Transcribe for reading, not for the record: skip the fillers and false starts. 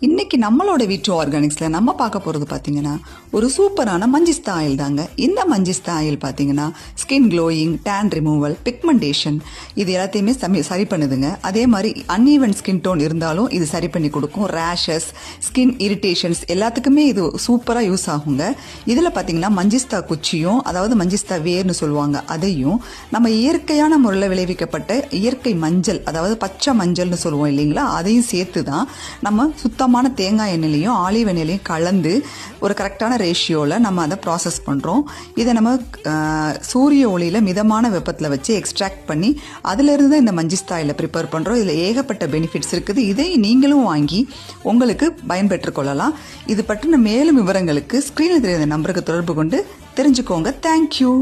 இன்றைக்கி நம்மளோட வீட்டு ஆர்கானிக்ஸில் நம்ம பார்க்க போகிறது பார்த்திங்கன்னா ஒரு சூப்பரான மஞ்சிஸ்தா ஆயில் தாங்க. இந்த மஞ்சிஸ்தா ஆயில் பார்த்திங்கன்னா skin glowing, tan removal, pigmentation இது எல்லாத்தையுமே சரி பண்ணுதுங்க. அதே மாதிரி அன்ஈவன் ஸ்கின் டோன் இருந்தாலும் இது சரி பண்ணி கொடுக்கும். ரேஷஸ், ஸ்கின் இரிட்டேஷன்ஸ் எல்லாத்துக்குமே இது சூப்பராக யூஸ் ஆகுங்க. இதில் பார்த்திங்கன்னா மஞ்சிஸ்தா குச்சியும், அதாவது மஞ்சிஸ்தா வேர்னு சொல்லுவாங்க, அதையும் நம்ம இயற்கையான முறையில் விளைவிக்கப்பட்ட இயற்கை மஞ்சள், அதாவது பச்சை மஞ்சள்னு சொல்லுவோம் இல்லைங்களா, அதையும் சேர்த்து தான் நம்ம சுத்தமான தேங்காய் எண்ணெயிலையும் ஆலிவ் எண்ணெயிலையும் கலந்து ஒரு கரெக்டான ரேஷியோவில் நம்ம அதை ப்ராசஸ் பண்ணுறோம். இதை நம்ம சூரிய ஒளியில் மிதமான வெப்பத்தில் வச்சு எக்ஸ்ட்ராக்ட் பண்ணி அதிலிருந்து தான் இந்த மஞ்சிஸ்தா ஆயிலை ப்ரிப்பேர் பண்ணுறோம். இதில் ஏகப்பட்ட பெனிஃபிட்ஸ் இருக்குது. இதை நீங்களும் வாங்கி உங்களுக்கு பயன்பெற்றுக் கொள்ளலாம். இது பற்றின மேலும் விவரங்களுக்கு ஸ்க்ரீனில் தெரியாத நம்பருக்கு தொடர்பு கொண்டு தெரிஞ்சுக்கோங்க. தேங்க்யூ.